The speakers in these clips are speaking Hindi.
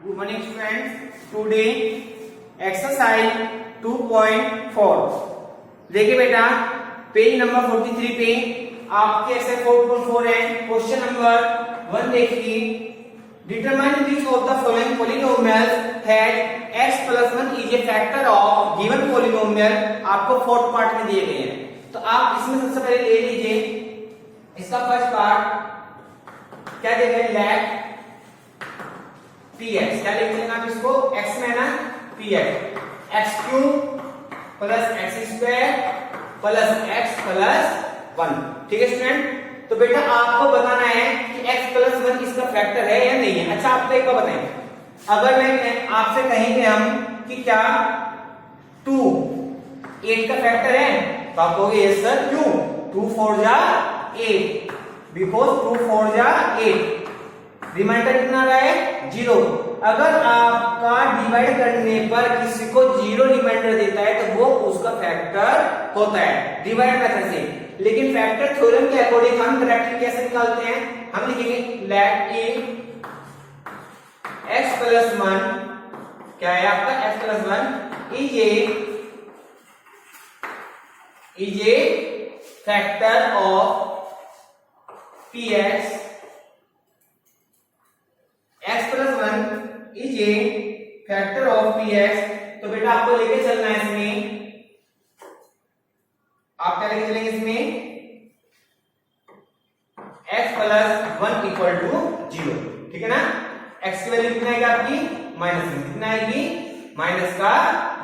Good morning students. Today exercise 2.4 देखिए बेटा पेज नंबर 43 पे आपके एक्सरसाइज 4.4 है। क्वेश्चन नंबर 1 देखिए, determine which of the following polynomials had x plus 1 is a factor of given polynomial. आपको फोर्थ पार्ट में दिए गए हैं, तो आप इसमें सबसे पहले ले लीजिए इसका फर्स्ट पार्ट क्या देंगे, लेट px, क्या लिख लेंगे आप इसको, x में है ना px, x cube plus x square plus x plus 1। ठीक है स्टूडेंट, तो बेटा आपको बताना है कि x प्लस 1 इसका फैक्टर है या नहीं है। अच्छा आप एक बार बताएं, अगर मैं आपसे कहेंगे हम कि क्या 2 8 का फैक्टर है, तो आप कहोगे यस सर, क्यों, 2 4 जा 8, बिकॉज 2 4 जा 8, रिमाइंडर कितना रहा है 0। अगर आपका डिवाइड करने पर किसी को 0 रिमाइंडर देता है तो वो उसका फैक्टर होता है डिवाइड मेथड से। लेकिन फैक्टर थ्योरम के अकॉर्डिंग हम डायरेक्टली कैसे निकालते हैं, हम लिखेंगे लेट ए x प्लस 1, क्या है आपका x plus 1 is a factor of px, x plus 1 is a factor of px। तो बेटा आपको लेके चलना है इसमें, आप क्या लेके चलेंगे इसमें, x प्लस 1 इक्वल टू 0। ठीक है ना, x की वैल्यू कितना आएगी आपकी -1, कितना आएगी माइनस का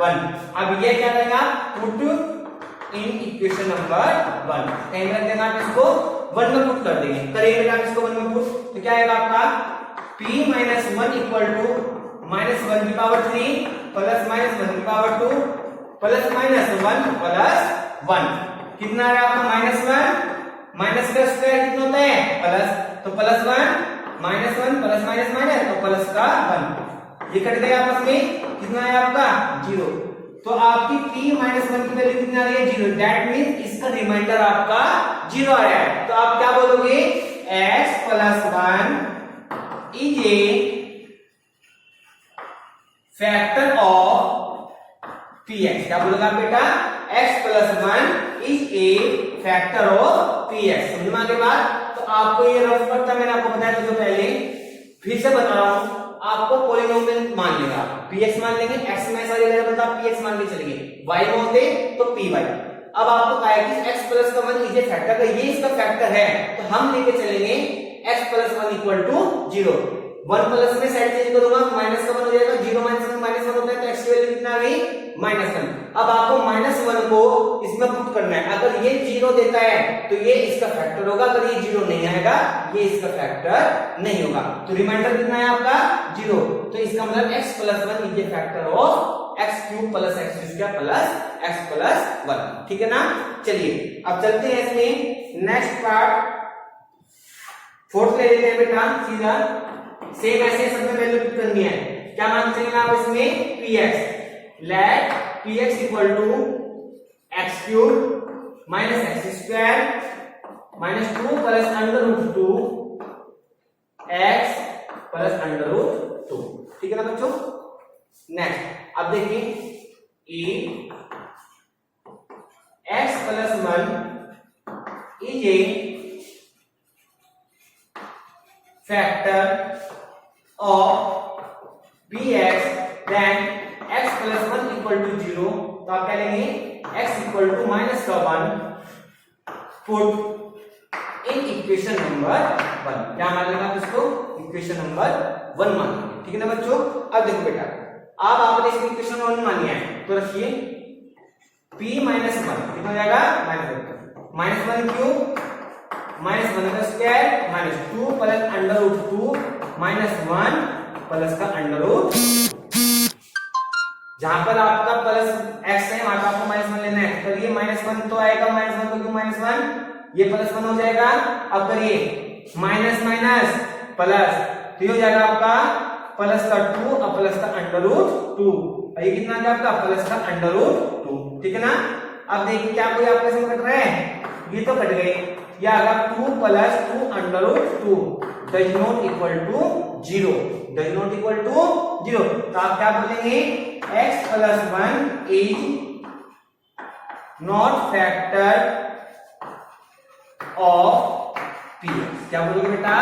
1। अब ये क्या करेंगे आप, पुट इन इक्वेशन नंबर 1, कहीं रख देना आप इसको 1 में पुट कर देंगे, करेंगे आप इसको 1 में पुट, तो क्या आएगा आपका p माइनस 1 इक्वल टू -1 की पावर 3 प्लस -1 की पावर 2 प्लस -1 प्लस 1, कितना आ रहा है आपका -1, माइनस का स्क्वायर कितना होता है प्लस, तो प्लस 1 -1 प्लस माइनस माइनस तो प्लस का 1, ये कट गया आपस में, कितना है आपका 0। तो आपकी p माइनस 1 की वैल्यू कितना आ रही है 0, दैट मींस इसका रिमाइंडर आपका 0 आ रहा है। तो आप क्या बोलोगे, x plus 1 is a factor of px। क्या बोलेगा बेटा, x plus 1 is a factor of px। समझ में आगे बात, तो आपको ये रफ करता मैंने आपको बताया था जो पहले, फिर से बता रहा हूं, आपको पॉलिनोमियल मान लेगा, px मान लेंगे, x में सारी जगह पर आप px मान के चलेंगे, y में होते तो py। अब आपको कहा है कि x plus 1 is a factor, ये इसका फैक्टर है, तो हम लेके चलेंगे x plus 1 equal to 0। 1 plus में साइड चेंज करूंगा, माइनस का 1 हो जाएगा, 0 माइनस में माइनस 1 होता है, तो x की वैल्यू कितना आ गई -1। अब आपको -1 को इसमें पुट करना है, अगर ये 0 देता है तो ये इसका फैक्टर होगा, अगर ये 0 नहीं आएगा ये इसका फैक्टर नहीं होगा। तो रिमाइंडर कितना है आपका 0, तो इसका मतलब x plus 1 is a factor of x cube plus x square plus x plus 1। ठीक है ना, चलिए अब चलते हैं इसमें नेक्स्ट पार्ट, फोर्थ ले लेते हैं बेटा सीधा, सेम ऐसे सब में वैल्यू पुट करनी है। क्या मान चलेंगे आप इसमें, px, लेट px equal to x cube minus x square minus 2 plus √2 x plus √2। ठीक है ना बच्चों, नेक्स्ट अब देखिए, a x plus 1 is a factor of px, then x plus 1 equal to 0। तो आप क्या लेंगे, x equal to -1 put in equation number 1। क्या मान लेंगे आप इसको, इक्वेशन नंबर 1 मान लेंगे। ठीक है ना बच्चों, अब देखो बेटा, अब आपने इसको इक्वेशन 1 मान लिया है, तो रखिए p माइनस 1 कितना हो जाएगा -1 क्यूब -1 का स्क्वायर माइनस 2 प्लस √2 -1 प्लस का √, जहां पर आपका प्लस x है वहां पर आपको -1 लेना है, तो ये -1 तो आएगा, -1 तो क्यों -1, ये प्लस 1 हो जाएगा। अब करिए माइनस माइनस प्लस, तो ये हो जाएगा आपका प्लस का 2 और प्लस का √2, ये कितना आ गया आपका प्लस का √2। ठीक है ना, अब देखिए क्या कोई आपके से कट रहा है, ये तो कट गए, या अगर 2 plus 2 √2 does not equal to 0, does not equal to 0। तो आप क्या बोलेंगे, x plus 1 is not factor of px। क्या बोलोगे बेटा,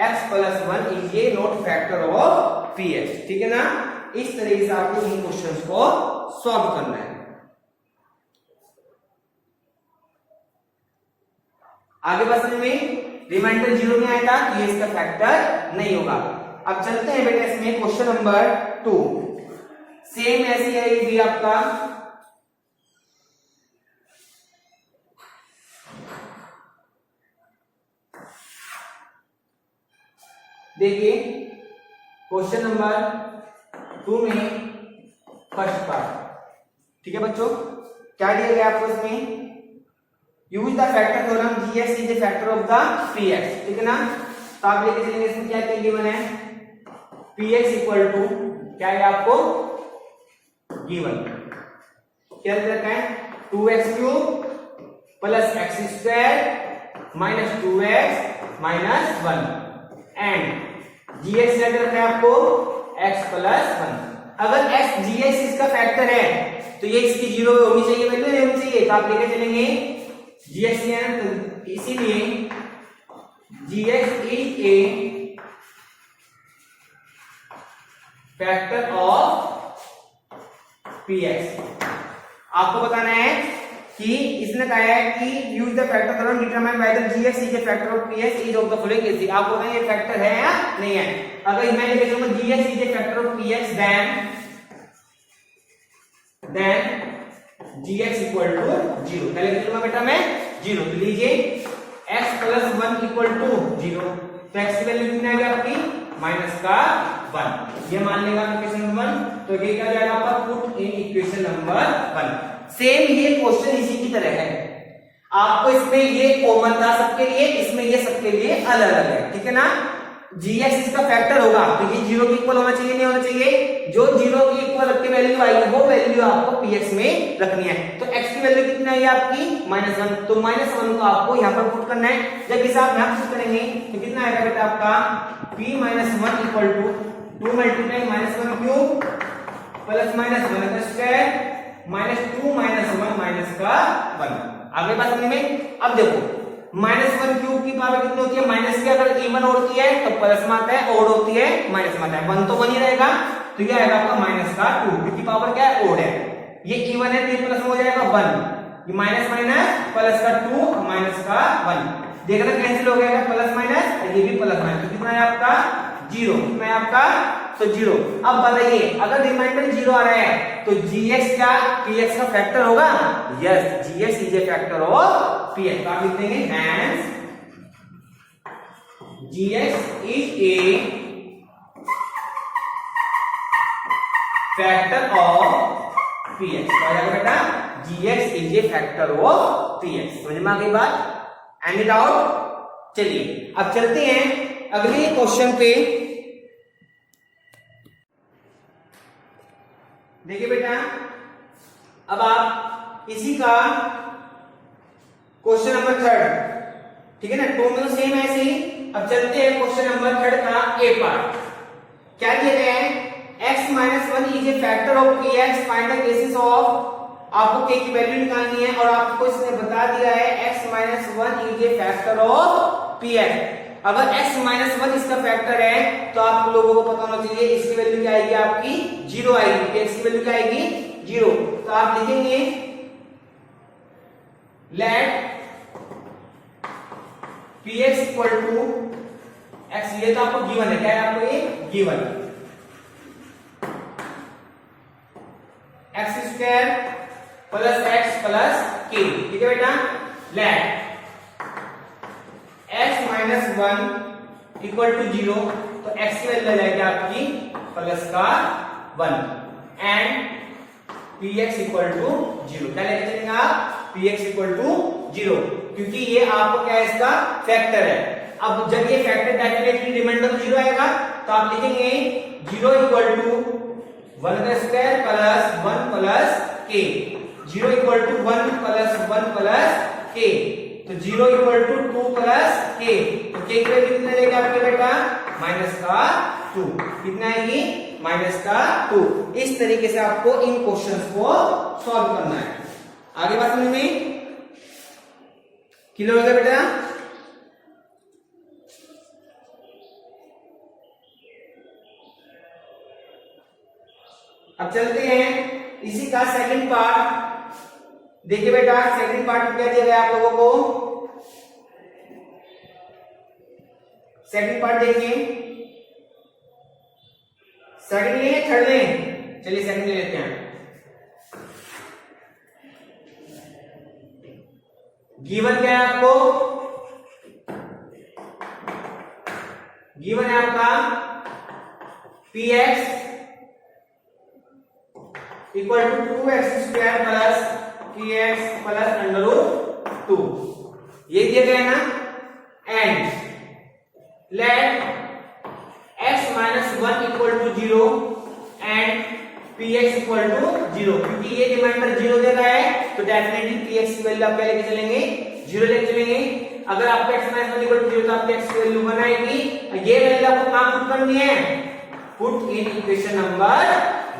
x plus 1 is a not factor of px। ठीक है ना, इस तरीके से आपको इन क्वेश्चंस को सॉल्व करना है। आगे बढ़ने में रिमाइंडर 0 में आएगा तो ये इसका फैक्टर नहीं होगा। अब चलते हैं बेटा इसमें क्वेश्चन नंबर 2। सेम ऐसी है ये भी आपका, देखिए क्वेश्चन नंबर 2 में फर्स्ट पार्ट। ठीक है बच्चों, क्या दिया गया आपको इसमें, use the factor theorem, gx is a factor of the px। ठीक है ना, तो आप लेके चलेंगे इसमें क्या क्या गिवन है, px इक्वल टू क्या है आपको गिवन, क्या दे रखा है 2x cube plus x square minus 2x minus 1 and gx क्या दे रखा है आपको x प्लस 1। अगर x gx इसका फैक्टर है तो ये इसकी 0 होनी चाहिए, वैल्यू नहीं होनी चाहिए, तो आप लेके चलेंगे gx है, तो इसीलिए gx is a factor of px। आपको बताना है कि इसने कहा है कि use the factor theorem determine whether gx is a factor of px is of the following cases. आपको बताना ये फैक्टर है या नहीं है। अगर मैं लिख दूंगा gx is a factor of px then gx equal to 0। क्या लिख दूंगा बेटा मैं 0। तो लीजिए x प्लस 1 इक्वल टू 0, तो x की वैल्यू कितनी आएगी आपकी माइनस का 1। ये मान लेगा इक्वेशन नंबर 1, तो ये क्या जाएगा आपका put in equation number 1। Same ये क्वेश्चन इसी की तरह है, आपको इसमें ये कॉमन था सबके लिए, इसमें ये सबके लिए अलग अलग है। ठीक है ना, gx इसका फैक्टर होगा तो ये 0 के इक्वल होना चाहिए, नहीं होना चाहिए, जो 0 के इक्वल रख के वैल्यू आएगी वो वैल्यू आपको px में रखनी है। तो x की वैल्यू कितनी आई आपकी -1, तो -1 को आपको यहाँ पर पुट करना है। जब इसे आप यहाँ पुट करेंगे तो कितना आएगा बेटा आपका p -1 equal to 2 multiply -1 cube plus -1 का स्क्वायर -2 -1 माइनस का 1। आगे बात समझ में। अब देखो -1 क्यूब की पावर कितनी होती है, माइनस की अगर इवन होती है तो प्लस में आता है, ओड होती है माइनस में आता है। 1 तो 1 ही रहेगा, तो ये आएगा आपका माइनस का 2 क्योंकि पावर क्या है ओड है। ये इवन है तो प्लस में हो जाएगा 1, ये माइनस माइनस प्लस का 2 माइनस का 1। देखना कैंसिल हो गया प्लस माइनस, ये भी प्लस माइनस, तो कितना है आपका 0, कितना है आपका तो 0। अब बताइए अगर रिमाइंडर 0 आ रहा है तो gx क्या px का फैक्टर होगा, yes gx is a factor of px। तो आप लिख देंगे hence gx is a factor of px। क्या जाएगा बेटा gx is a factor of px। समझ में आ गई बात, एनी डाउट। चलिए अब चलते हैं अगले क्वेश्चन पे। देखिए बेटा अब आप इसी का क्वेश्चन नंबर 3, ठीक है ना, 2 में तो सेम ऐसे ही। अब चलते हैं क्वेश्चन नंबर 3 का ए पार्ट। क्या दिया गया है, x -1 is a factor of px, find the cases of, आपको k की वैल्यू निकालनी है और आपको इसने बता दिया है x -1 is a factor of px। अगर x -1 इसका फैक्टर है तो आप लोगों को पता होना चाहिए इसकी वैल्यू क्या आएगी आपकी 0 आएगी, x की वैल्यू क्या आएगी 0। तो आप लिखेंगे let px equal to x, ये तो आपको गिवन है, क्या है आपको ये given, x square plus x plus k। ठीक है बेटा, लेट x -1 इक्वल टू 0, तो x की वैल्यू आ जाएगी आपकी प्लस का 1 एंड px इक्वल टू 0। क्या लेके चलेंगे आप px इक्वल टू 0, क्योंकि ये आपको क्या है इसका फैक्टर है। अब जब ये फैक्टर डेफिनेटली रिमाइंडर 0 आएगा तो आप लिखेंगे 0 इक्वल टू 1 का square plus 1 plus k, 0 equal to 1 plus 1 plus k, तो 0 इक्वल टू 2 प्लस k, तो k की वैल्यू कितनी रहेगी आपके बेटा माइनस का 2, कितना आएगी माइनस का 2। इस तरीके से आपको इन क्वेश्चंस को सॉल्व करना है। आगे बात समझ में क्लियर हो गया बेटा? अब चलते हैं इसी का सेकंड पार्ट। देखिए बेटा सेकंड पार्ट में क्या दिया गया आप लोगों को, सेकंड पार्ट देखिए, सेकंड ले थर्ड ले, चलिए सेकंड ले लेते हैं। गिवन क्या है आपको, गिवन है आपका px equal to 2x square plus px plus under root 2, ये दिया गया है ना। And let x minus 1 equal to 0 and px equal to 0, क्योंकि ये रिमाइंडर 0 दे रहा है तो डेफिनेटली px की वैल्यू आप क्या लेके चलेंगे, 0 लेके चलेंगे। अगर आपका x माइनस 1 इक्वल टू 0 तो आपकी x की वैल्यू 1 आएगी। ये वैल्यू आपको कहां पुट करनी है, पुट इन इक्वेशन नंबर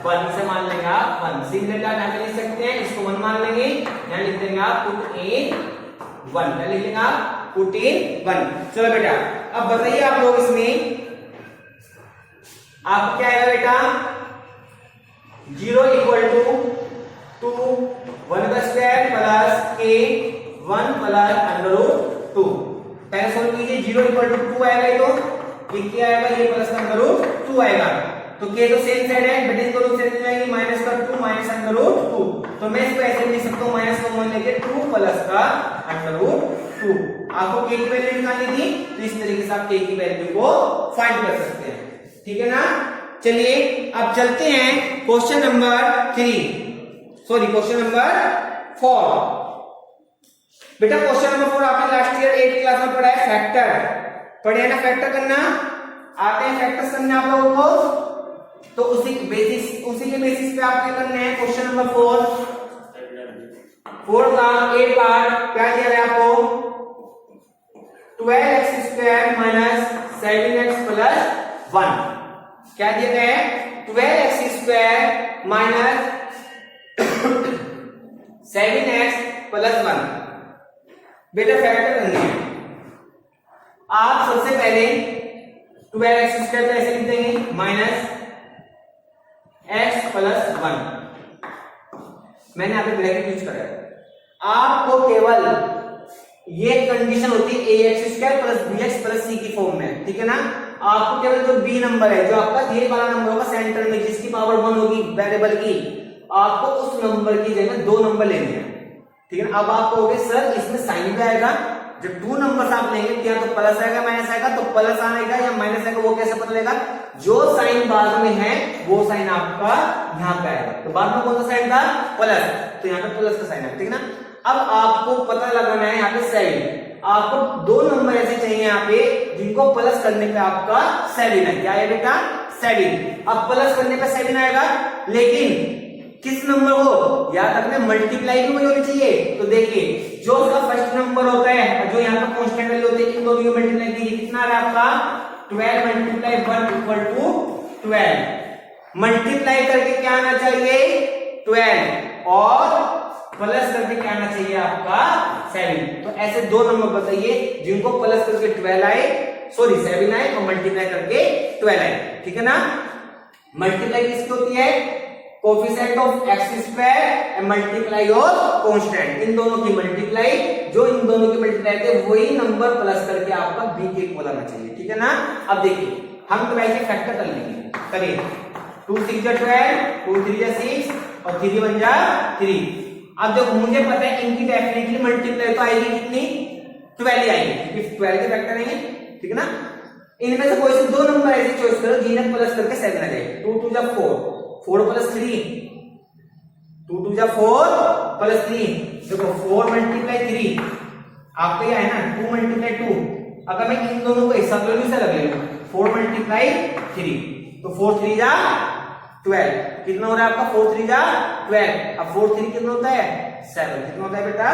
1 से मान लेंगे आप 1, सिंगल आप यहां लिख सकते हैं, इसको 1 मान लेंगे, यहां लिख देंगे आप पुट इन 1, क्या लिख लेंगे आप पुट इन 1। चलो बेटा अब बताइए आप लोग इसमें आपको क्या आएगा बेटा, 0 इक्वल टू 2 1 का square plus k 1 plus under root 2। पहले सोल्व कीजिए, 0 इक्वल टू 2 आएगा, ये तो ये क्या आएगा, ये प्लस अंडर रूट 2 आएगा, तो k तो सेम साइड है, बेटे को रूट साइड जाएगी, माइनस का 2 माइनस अंडर रूट 2, तो मैं इसको ऐसे लिख सकता हूं माइनस को 1 लेके 2 प्लस का अंडर रूट 2। आपको k की वैल्यू निकालनी थी, तो इस तरीके से आप k की वैल्यू को फाइंड कर सकते हैं, ठीक है ना। चलिए अब चलते हैं question number 3, sorry question number 4। बेटा क्वेश्चन नंबर 4 आपने लास्ट ईयर 8 क्लास में पढ़ा है, फैक्टर पढ़े है ना, फैक्टर करना आते हैं, फैक्टर्स करने आप लोगों को, तो उसी के बेसिस पे आप क्या करने हैं। क्वेश्चन नंबर 4 का ए पार्ट क्या दिया है आपको, 12x square minus 7x plus 1, क्या दिया गया है 12x square minus 7x plus 1। बेटा फैक्टर करनी है, आप सबसे पहले 12x स्क्वायर ऐसे लिख देंगे माइनस x प्लस 1, मैंने यहां पे ब्रैकेट यूज करा है। आपको केवल ये कंडीशन होती है ax square plus bx plus c की फॉर्म में, ठीक है ना। आपको केवल जो b नंबर है, जो आपका ये वाला नंबर होगा सेंटर में, जिसकी पावर 1 होगी वेरिएबल की, आपको उस नंबर की जगह 2 नंबर लेने हैं, ठीक है ना। अब आप कहोगे सर इसमें साइन भी आएगा, जब 2 नंबर आप लेंगे क्या तो प्लस आएगा माइनस आएगा, तो प्लस आएगा या माइनस आएगा वो कैसे पता लगेगा, जो साइन बाद में है वो साइन आपका यहाँ पे आएगा, तो बाद में कौन सा साइन था प्लस, तो यहाँ पे प्लस का साइन है, ठीक है ना। अब आपको पता लगाना है यहाँ पे साइन, आपको 2 नंबर ऐसे चाहिए यहाँ पे जिनको प्लस करने पे आपका 7 है, क्या है बेटा 7। अब प्लस करने पे 7 आएगा, लेकिन किस नंबर को याद रखना, मल्टीप्लाई भी वही होनी चाहिए। तो देखिए जो उसका फर्स्ट नंबर होता है, जो यहाँ पे कांस्टेंट वैल्यू होती है, इन दोनों को मल्टीप्लाई कीजिए, कितना आ रहा है आपका 12 मल्टीप्लाई 1 इक्वल टू 12, मल्टीप्लाई करके क्या आना चाहिए 12 और प्लस करके क्या आना चाहिए आपका 7। तो ऐसे 2 नंबर बताइए जिनको प्लस करके 12 आए, सॉरी 7 आए और मल्टीप्लाई करके 12 आए, ठीक है ना। मल्टीप्लाई किसकी होती है, coefficient of x square and multiply of constant, इन दोनों की मल्टीप्लाई, जो इन दोनों की मल्टीप्लाई थे वही नंबर प्लस करके आपका बी के इक्वल आना चाहिए, ठीक है ना। अब देखिए हम 12 के फैक्टर कर लेंगे, करिए 2 6 जा 12, 2 3 जा 6 और 3 1 जा 3। अब देखो मुझे पता है इनकी डेफिनेटली मल्टीप्लाई तो आएगी कितनी 12 आएगी, क्योंकि 12 के फैक्टर आएंगे, ठीक है ना। इनमें से कोई से 2 नंबर ऐसे चॉइस करो जिन्हें प्लस करके 7 आ जाए। 2 2 जा 4, 4 प्लस 3, 2 2 जा 4 प्लस 3, देखो 4 मल्टीप्लाई 3 आपका यह है ना 2 मल्टीप्लाई 2। अगर मैं इन दोनों को एक साथ लग लूं 4 मल्टीप्लाई 3, तो 4 3 जा 12, कितना हो रहा है आपका 4 3 जा 12। अब 4 3 कितना होता है 7, कितना होता है बेटा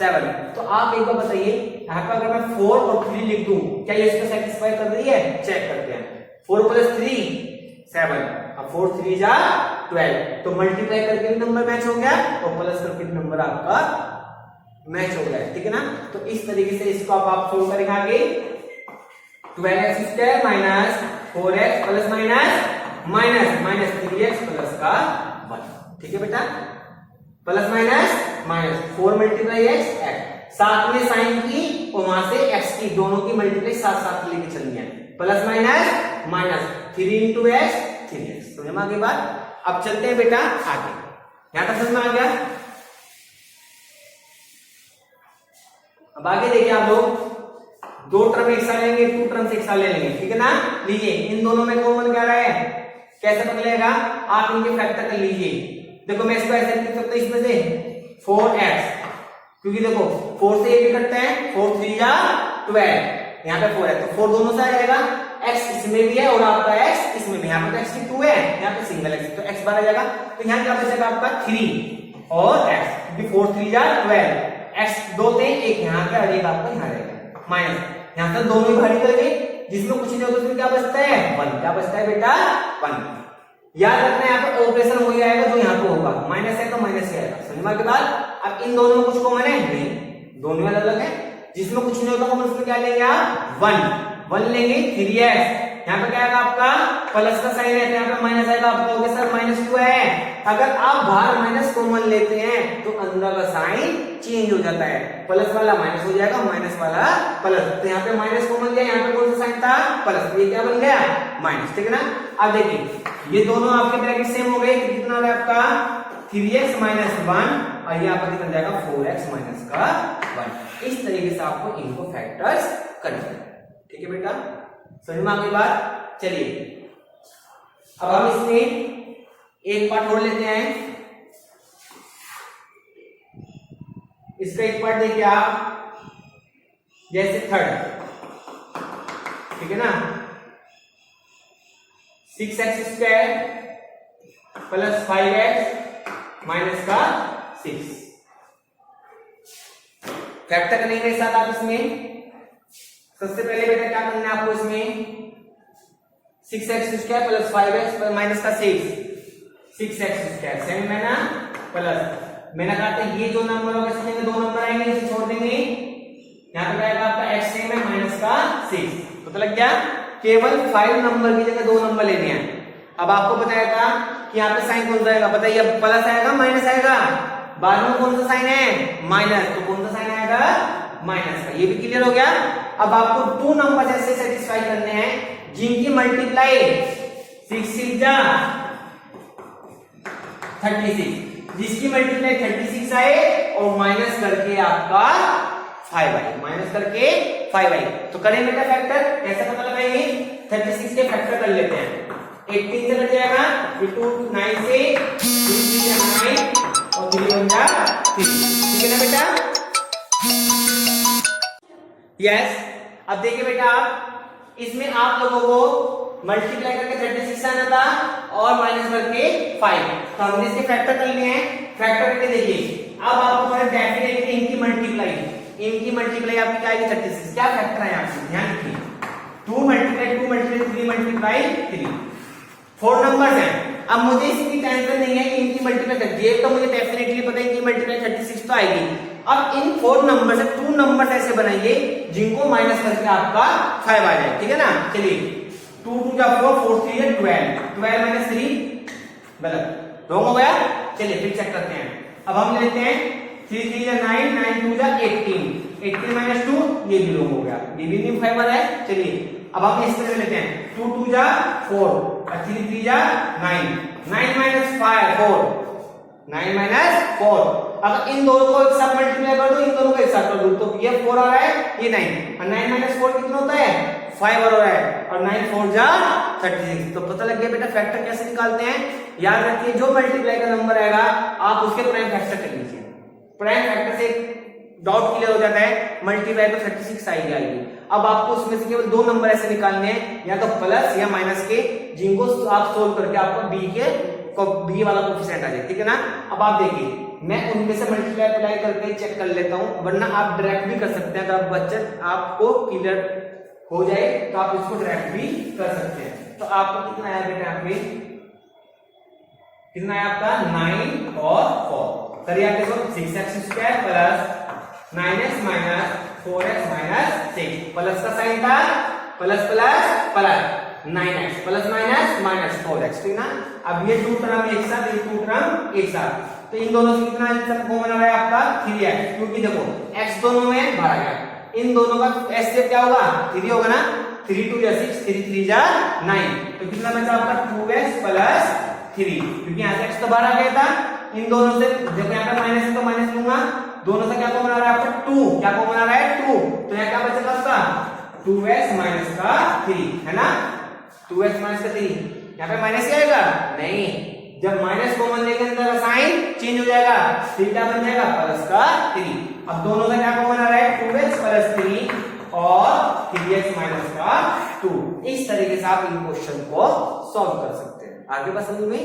7। तो आप एक बार बताइए यहाँ पर अगर मैं 4 और 3 लिख दूं क्या ये इसको सेटिस्फाई कर रही है, चेक करते हैं। 4 + 3 7, अब 4 3 जा 12, तो मल्टीप्लाई करके भी नंबर मैच हो गया और प्लस करके भी नंबर आपका मैच हो गया, ठीक है ना। तो इस तरीके से इसको आप सोल्व करेंगे आगे। 12x² minus 4x plus minus 3x plus का 1, ठीक है बेटा, प्लस माइनस 4 × x, साथ में साइन की और वहां से x की, दोनों की मल्टीप्लाई साथ साथ लेके चलनी है, प्लस माइनस 3 × x 3x, समझ में आ गई बात। अब चलते हैं बेटा आगे, यहां तक समझ में आ गया। अब आगे देखिए आप लोग, 2 टर्म एक साथ लेंगे, 2 टर्म एक साथ ले लेंगे, ठीक है ना। लीजिए इन दोनों में कॉमन क्या रहा है, कैसे पता लगेगा, आप इनके फैक्टर कर लीजिए। देखो मैं इसको ऐसे लिख सकता हूं, इसमें से 4x, क्योंकि देखो 4 से ये भी कटता है, 4 3 जा 12, यहाँ पे 4 है तो 4 दोनों से आ जाएगा, x इसमें भी है और आपका x इसमें भी, यहाँ पे तो x की 2 है, यहाँ पे सिंगल x, तो x बाहर आ जाएगा, तो यहाँ क्या बचेगा आपका 3 और x, क्योंकि 4 3 जा 12, x 2 थे, एक यहाँ पे आ जाएगा आपका, यहाँ रहेगा माइनस, यहाँ से दोनों ही बाहर निकल गए, जिसमें कुछ नहीं होता उसमें क्या बचता है 1, क्या बचता है बेटा 1। याद रखना है यहाँ पे ऑपरेशन हो जाएगा जो यहाँ पे होगा, माइनस है तो माइनस ही आएगा, समझने के बाद। अब इन दोनों में कुछ कॉमन है नहीं, दोनों अलग अलग है, जिसमें कुछ नहीं होता उसमें क्या लेंगे आप 1 लेंगे, 3x, यहाँ पे क्या आएगा आपका प्लस का साइन है तो यहाँ पे माइनस आएगा, आप कहोगे सर -2 है, अगर आप बाहर माइनस कॉमन लेते हैं तो अंदर का साइन चेंज हो जाता है, प्लस वाला माइनस हो जाएगा, माइनस वाला प्लस, तो यहाँ पे माइनस कॉमन लिया, यहाँ पे कौन सा साइन था प्लस, ये क्या बन गया माइनस, ठीक है ना। अब देखिए ये दोनों आपके ब्रैकेट सेम हो गए, कितना हो गया आपका 3x - 1 और ये आपका कितना जाएगा 4x - का 1। इस तरीके से आपको इनको फैक्टर्स करना है, ठीक है बेटा, समझ में आ गई बात। चलिए अब हम इसमें एक पार्ट और लेते हैं, इसका एक पार्ट देखिए आप, जैसे 3rd, ठीक है ना, 6x² प्लस 5x माइनस का 6, फैक्टर करेंगे साथ आप इसमें। सबसे पहले बेटा क्या करना है आपको, इसमें 6x² प्लस 5x माइनस का 6x² 7 मैना प्लस मैंने कहा था ये जो नंबर होगा इसमें 2 नंबर आएंगे, इसे छोड़ देंगे, यहाँ पे आएगा आपका x सेम है माइनस का 6, पता लग गया। केवल 5 नंबर की जगह 2 नंबर लेने हैं। अब आपको बताया था कि यहाँ पे साइन कौन सा आएगा, बताइए, अब प्लस आएगा माइनस आएगा, बाद में कौन सा साइन है माइनस, तो कौन सा साइन आएगा माइनस का, ये भी क्लियर हो गया। अब आपको 2 नंबर ऐसे सेटिस्फाई करने हैं जिनकी मल्टीप्लाई 6 6 जा 36, जिसकी मल्टीप्लाई 36 आए और माइनस करके आपका 5 आई, माइनस करके 5 आई, तो करें बेटा फैक्टर, कैसे पता लगाएंगे, 36 के फैक्टर कर लेते हैं, 18 से कट जाएगा, 2 9 से 3 3 9 और 3 1 जा 3, ठीक है ना बेटा। यस, अब देखिए बेटा आप इसमें आप लोगों को मल्टीप्लाई करके 36 आना था और माइनस करके 5, तो हमने इसके फैक्टर कर लिए हैं। फैक्टर करके देखिए अब आपको डेफिनेटली इनकी मल्टीप्लाई आपकी क्या आएगी 36, क्या फैक्टर है आपकी ध्यान रखिए, 2 × 3 4 नंबर्स हैं। अब मुझे इसकी टेंशन नहीं है कि इनकी मल्टीप्लाई कर, तो मुझे डेफिनेटली पता है कि मल्टीप्लाई 36 तो आएगी। अब इन 4 नंबर से 2 नंबर ऐसे बनाइए जिनको माइनस करके आपका 5 आ जाए, ठीक है ना। चलिए 2 2 जा 4 4 3 है 12 - 3 गलत, रॉन्ग हो गया। चलिए फिर चेक करते हैं, अब हम लेते हैं 3 3 जा 9 9 2 जा 18 18 - 2, ये भी रॉन्ग हो गया, ये भी नहीं 5 आ रहा है। चलिए अब हम इस तरह लेते हैं 2 2 जा 4 और 3 3 जा 9 9 - 5 4 9 - 4। अगर इन दोनों को एक साथ मल्टीप्लाई कर दो, इन दोनों को एक साथ कर दो, तो ये 4 आ रहा है, ये 9 और 9 - 4 कितना होता है 5 आ रहा है, और 9 4 जा 36, तो पता लग गया बेटा फैक्टर कैसे निकालते हैं। याद रखिए जो मल्टीप्लाई का नंबर आएगा आप उसके प्राइम फैक्टर कर लीजिए, प्राइम फैक्टर से डाउट क्लियर हो जाता है, मल्टीप्लाई तो 36 आएगी। अब आपको उसमें से केवल 2 नंबर ऐसे निकालने हैं, या तो प्लस या माइनस के, जिनको आप सोल्व करके आपको बी वाला कोफिशिएंट आ जाए, ठीक है ना। अब आप देखिए मैं उनमें से मल्टीप्लाई अप्लाई करके चेक कर लेता हूं, वरना आप डायरेक्ट भी कर सकते हैं, अगर बच्चे आपको क्लियर हो जाए तो आप इसको डायरेक्ट भी कर सकते हैं। तो आपको कितना आया बेटा यहाँ पे, कितना है आपका 9 और 4। करिए आप देखो 6x² plus 9x minus 4x minus 6 plus का साइन था, plus plus plus 9x plus minus minus 4x, ठीक ना। अब ये 2 टर्म एक साथ, ये 2 टर्म एक साथ, तो इन दोनों से कितना आंसर कॉमन आ रहा है आपका 3x, क्योंकि देखो x दोनों में भरा गया, इन दोनों का s से क्या होगा 3 होगा ना, 3 2 जा 6, 3 3 जा 9, तो कितना बचा आपका 2x प्लस 3, क्योंकि यहाँ से x तो बाहर आ गया था, इन दोनों से जब यहाँ पे माइनस है तो माइनस लूंगा, दोनों से क्या कॉमन आ रहा है आपका 2, क्या कॉमन आ रहा है 2, तो यहाँ क्या बचेगा आपका 2x माइनस का 3, है ना, 2x माइनस का 3, यहाँ पे माइनस क्या आएगा नहीं, जब माइनस कॉमन लेंगे अंदर का साइन चेंज हो जाएगा, थीटा बन जाएगा प्लस का 3। अब दोनों का क्या कॉमन आ रहा है 2x प्लस 3 और 3x माइनस का 2। इस तरीके से आप इन क्वेश्चन को सॉल्व कर सकते हैं। आगे बात समझ में,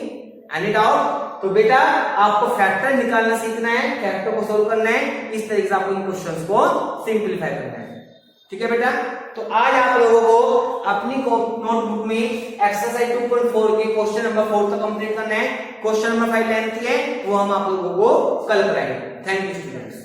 एनी डाउट? तो बेटा आपको फैक्टर निकालना सीखना है, फैक्टर को सोल्व करना है, इस तरीके से आपको इन क्वेश्चंस को सिंपलीफाई करना है, ठीक है बेटा। तो आज आप लोगों को अपनी नोटबुक में एक्सरसाइज 2.4 के क्वेश्चन नंबर 4 तक कंप्लीट करना है, क्वेश्चन नंबर 5 लेंथ है वो हम आप लोगों को कल कराएंगे। Thank you students.